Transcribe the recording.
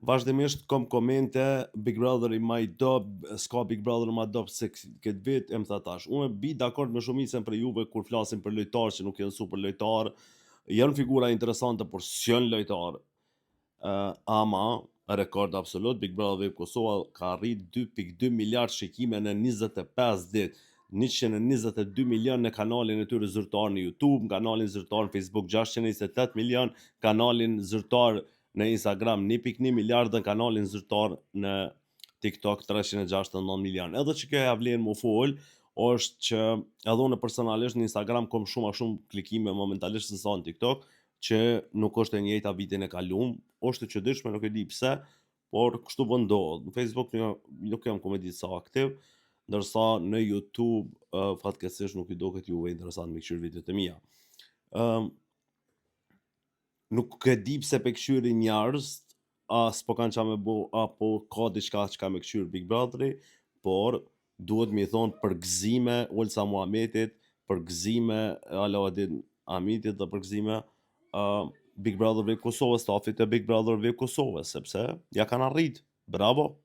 vazhdimisht kom komente, Big Brother i ma i dop, s'ka Big Brother ma dop se këtë vit, e më tha tash. Unë bi dakord me shumicën për juve kur flasim për lojtarë që nuk janë super lojtarë, janë figura interesante, por s'janë lojtarë. Ama, rekord absolut, Big Brother Web Kosova ka arrit 2.2 miliard shikime në 25 ditë. 122 milion në kanalin e tyre zyrtar në YouTube, në kanalin zyrtar në Facebook 628 milion, kanalin zyrtar në Instagram 1.1 miliard dhe kanalin zyrtar në TikTok 369 milion. Edhe që kjo ja vlen më fol, është që edhe unë personalisht në Instagram kom shumë a shumë klikime momentalisht se sa në TikTok, që nuk është e njëjta vitin e kalum, është e çuditshme, nuk e di pse, por kështu po ndodh. Në Facebook nuk jam komedi sa aktiv, ndërsa në YouTube fatkeqësisht nuk i duket juve interesant me këshir videot e mia. Nuk e di pse pe këshyri njerëz, s'po kanë qa me bo, apo ka diçka që ka me këshyri Big Brotheri, por duhet mi thonë për gëzime Olsa Muhametit, për gëzime Alaudin Amitit dhe për gëzime Big Brother Vip Kosovës, stafit e Big Brother Vip Kosovës, sepse ja kanë arrit. Bravo!